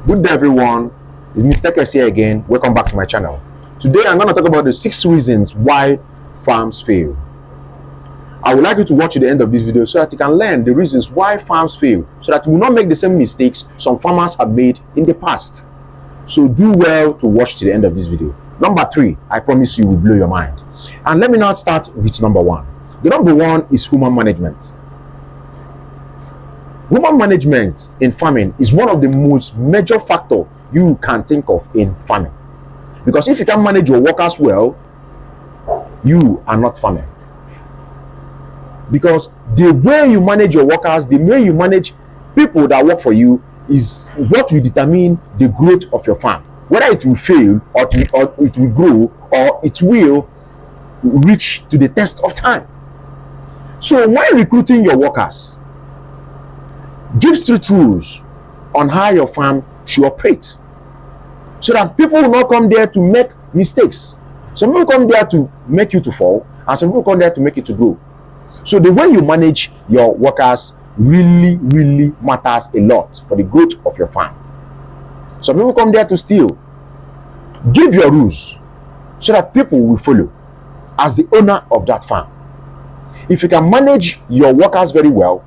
Good day, everyone. It's Mr. Ekex here again. Welcome back to my channel. Today, I'm going to talk about the 6 reasons why farms fail. I would like you to watch to the end of this video so that you can learn the reasons why farms fail, so that you will not make the same mistakes some farmers have made in the past. So do well to watch to the end of this video. Number 3, I promise you will blow your mind. And let me now start with number 1. The number 1 is human management. Human management in farming is one of the most major factors you can think of in farming. Because if you can manage your workers well, you are not farming. Because the way you manage your workers, the way you manage people that work for you is what will determine the growth of your farm. Whether it will fail or it will grow or it will reach to the test of time. So when recruiting your workers, give strict rules on how your farm should operate, so that people will not come there to make mistakes. Some people come there to make you to fall, and some people come there to make you to grow. So the way you manage your workers really matters a lot for the growth of your farm. Some people come there to steal. Give your rules so that people will follow as the owner of that farm. If you can manage your workers very well,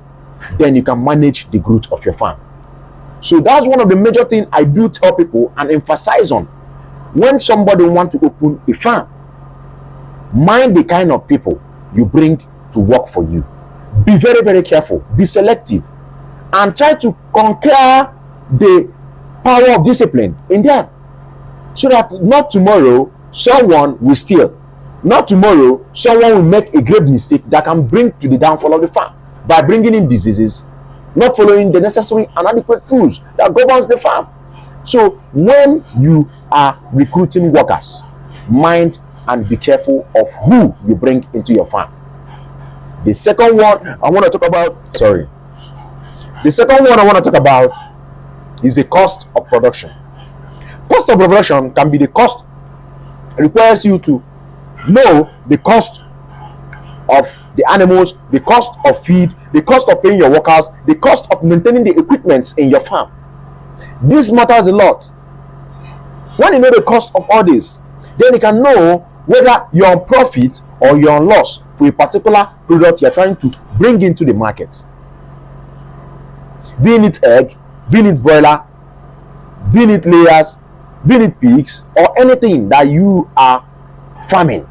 then you can manage the growth of your farm. So that's one of the major things I do tell people and emphasize on when somebody wants to open a farm. Mind the kind of people you bring to work for you. Be very careful, be selective, and try to conquer the power of discipline in them, so that not tomorrow someone will steal, not tomorrow someone will make a grave mistake that can bring to the downfall of the farm by bringing in diseases, not following the necessary and adequate rules that governs the farm. So when you are recruiting workers, mind and be careful of who you bring into your farm. The second one I want to talk about is the cost of production. Cost of production can be the cost. It requires you to know the cost of the animals, the cost of feed, the cost of paying your workers, the cost of maintaining the equipment in your farm. This matters a lot. When you know the cost of all this, then you can know whether you're on profit or you're on loss for a particular product you're trying to bring into the market. Being it egg, being it broiler, being it layers, being it pigs, or anything that you are farming.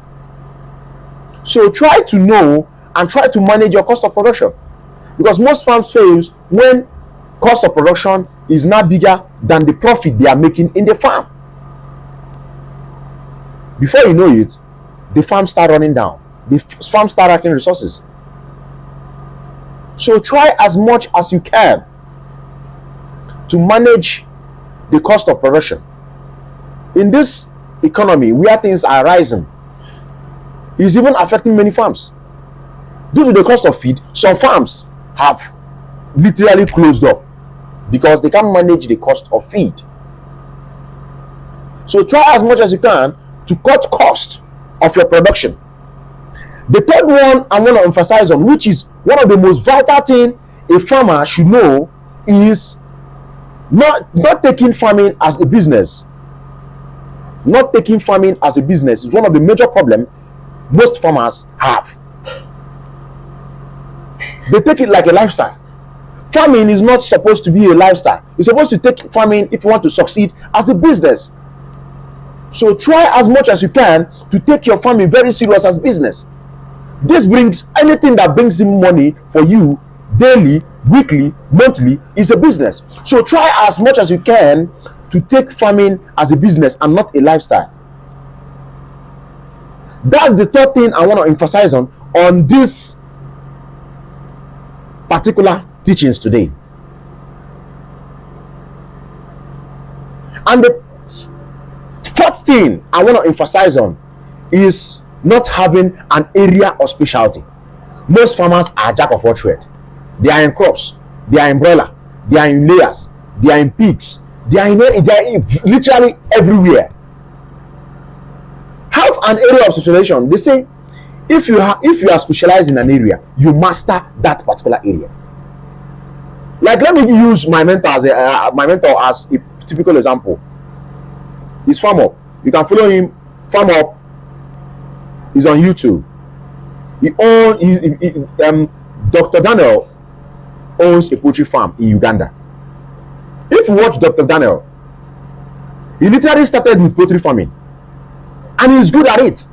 So try to know and try to manage your cost of production, because most farms fail when cost of production is not bigger than the profit they are making in the farm. Before you know it, the farm start running down, the farm start lacking resources. So try as much as you can to manage the cost of production. In this economy where things are rising, is even affecting many farms. Due to the cost of feed, some farms have literally closed up because they can't manage the cost of feed. So try as much as you can to cut cost of your production. The third one I want to emphasize on, which is one of the most vital things a farmer should know, is not taking farming as a business. Not taking farming as a business is one of the major problems most farmers have. They take it like a lifestyle. Farming is not supposed to be a lifestyle. You're supposed to take farming, if you want to succeed, as a business. So try as much as you can to take your farming very serious as business. This brings anything that brings in money for you daily, weekly, monthly is a business. So try as much as you can to take farming as a business and not a lifestyle. That's the third thing I want to emphasize on this particular teachings today. And the fourth thing I want to emphasize on is not having an area of specialty. Most farmers are jack of all trades. They are in crops, they are in broiler, they are in layers, they are in pigs, they are literally everywhere. Have an area of specialization. They say if you are specialized in an area, you master that particular area. Like, let me use my mentor as a typical example is Farm Up. You can follow him. Farm Up is on YouTube. Dr. Daniel owns a poultry farm in Uganda. If you watch Dr. Daniel, he literally started with poultry farming, and he's good at it.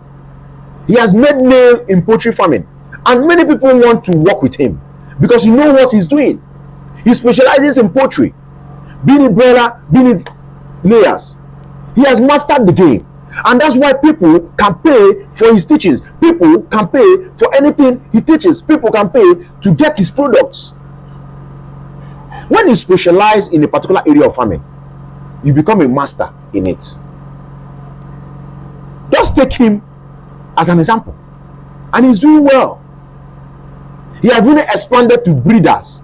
He has made name in poultry farming, and many people want to work with him because he knows what he's doing. He specializes in poultry, being it broiler, being it layers. He has mastered the game, and that's why people can pay for his teachings. People can pay for anything he teaches. People can pay to get his products. When you specialize in a particular area of farming, you become a master in it. Just take him as an example, and he's doing well. He has really expanded to breeders,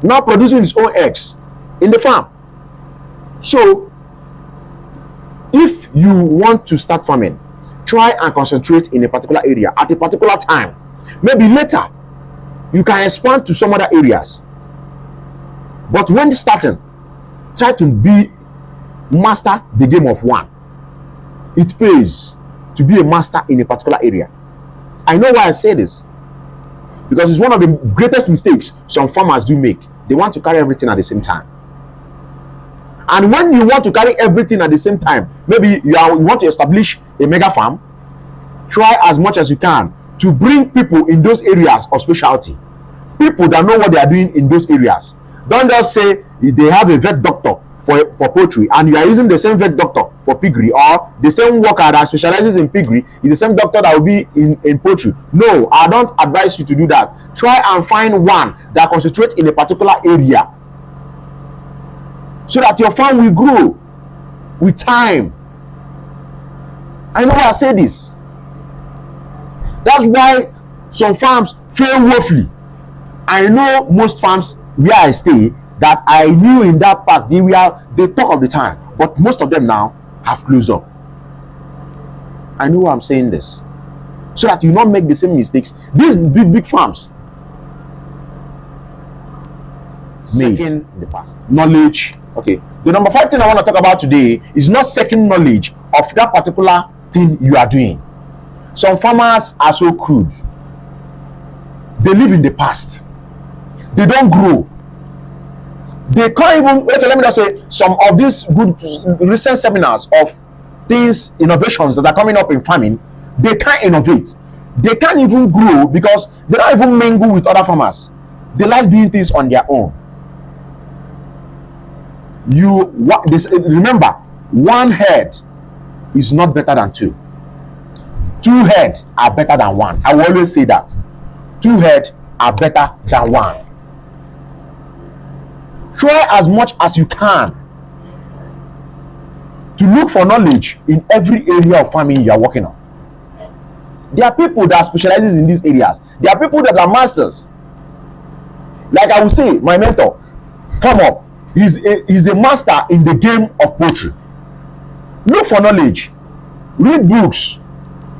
now producing his own eggs in the farm. So if you want to start farming, try and concentrate in a particular area at a particular time. Maybe later you can expand to some other areas, but when starting, try to master the game of one. It pays to be a master in a particular area. I know why I say this, because it's one of the greatest mistakes some farmers do make. They want to carry everything at the same time. And when you want to carry everything at the same time, maybe you want to establish a mega farm, try as much as you can to bring people in those areas of specialty, people that know what they are doing in those areas. Don't just say they have a vet doctor for poultry and you are using the same vet doctor for piggery, or the same worker that specializes in piggery is the same doctor that will be in poultry. No, I don't advise you to do that. Try and find one that concentrates in a particular area, so that your farm will grow with time. I know I say this. That's why some farms fail woefully. I know most farms where I stay that I knew in that past, they talk of the time, but most of them now have closed up. I know I'm saying this, so that you not make the same mistakes these big farms made in the past. Knowledge. Okay, the number 5 thing I want to talk about today is not seeking knowledge of that particular thing you are doing. Some farmers are so crude. They live in the past. They don't grow. They can't even, okay, let me just say, some of these good recent seminars of these innovations that are coming up in farming, they can't innovate. They can't even grow because they don't even mingle with other farmers. They like doing things on their own. Remember, one head is not better than two. Two heads are better than one. I will always say that. Two heads are better than one. Try as much as you can to look for knowledge in every area of farming you are working on. There are people that specializes in these areas. There are people that are masters. Like I will say, my mentor, Come Up, he's a master in the game of poultry. Look for knowledge, read books,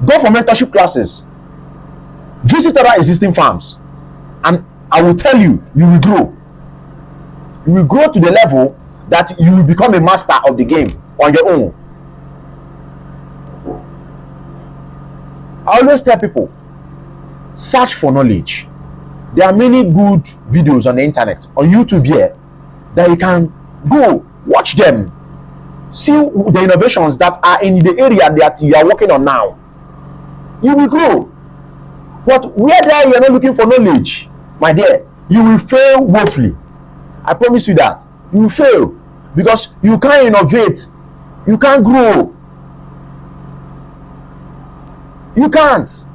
go for mentorship classes, visit other existing farms, and I will tell you, you will grow. You will grow to the level that you will become a master of the game on your own. I always tell people, search for knowledge. There are many good videos on the internet, on YouTube here, that you can go watch them, see the innovations that are in the area that you are working on now. You will grow. But where there you are not looking for knowledge, my dear, you will fail woefully. I promise you that. You will fail because you can't innovate. You can't grow. You can't.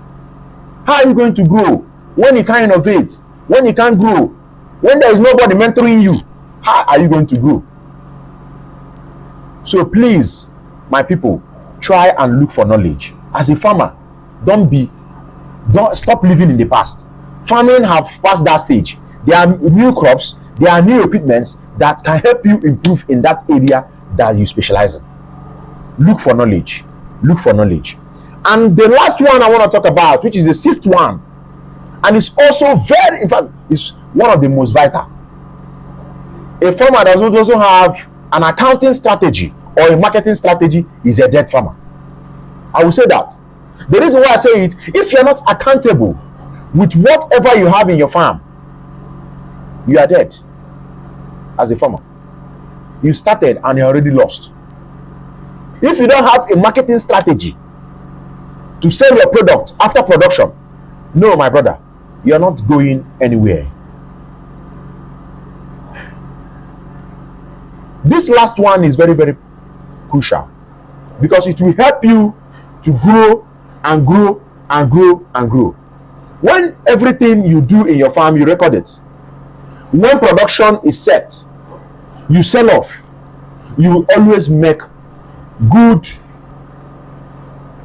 How are you going to grow when you can't innovate? When you can't grow? When there is nobody mentoring you? How are you going to grow? So please, my people, try and look for knowledge. As a farmer, don't stop living in the past. Farming have passed that stage. There are new crops, there are new equipments that can help you improve in that area that you specialize in. Look for knowledge. Look for knowledge. And the last one I want to talk about, which is the 6th one, and it's also in fact, it's one of the most vital. A farmer does also have an accounting strategy or a marketing strategy is a dead farmer. I will say that. The reason why I say it, if you're not accountable with whatever you have in your farm, you are dead as a farmer. You started and you're already lost. If you don't have a marketing strategy to sell your product after production, no, my brother, you're not going anywhere. This last one is very, very crucial because it will help you to grow and grow and grow and grow. When everything you do in your farm, you record it. When production is set, you sell off. You will always make good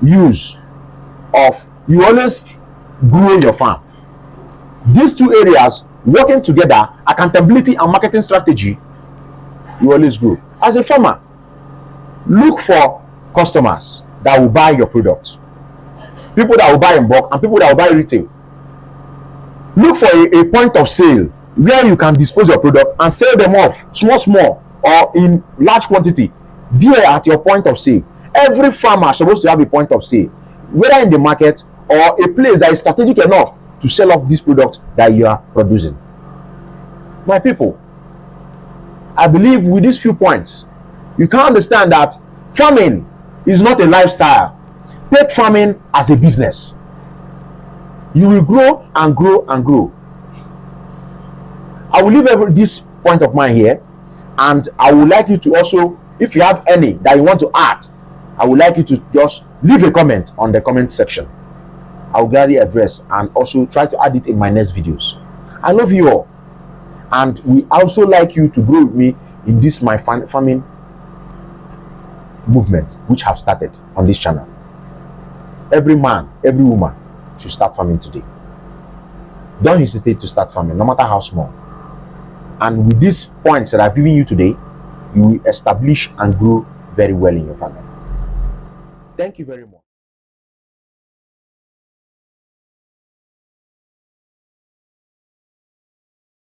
use of, you always grow your farm. These two areas working together, accountability and marketing strategy, you always grow. As a farmer, look for customers that will buy your product, people that will buy in bulk and people that will buy retail. Look for a point of sale where you can dispose your product and sell them off small or in large quantity there at your point of sale. Every farmer is supposed to have a point of sale, whether in the market or a place that is strategic enough to sell off this product that you are producing. My people, I believe with these few points, you can understand that farming is not a lifestyle. Take farming as a business. You will grow and grow and grow. I will leave this point of mine here, and I would like you to also, if you have any that you want to add, I would like you to just leave a comment on the comment section. I will gladly address and also try to add it in my next videos. I love you all, and we also like you to grow with me in this my farming movement which have started on this channel. Every man, every woman should start farming today. Don't hesitate to start farming, no matter how small. And with these points that I've given you today, you will establish and grow very well in your family. Thank you very much.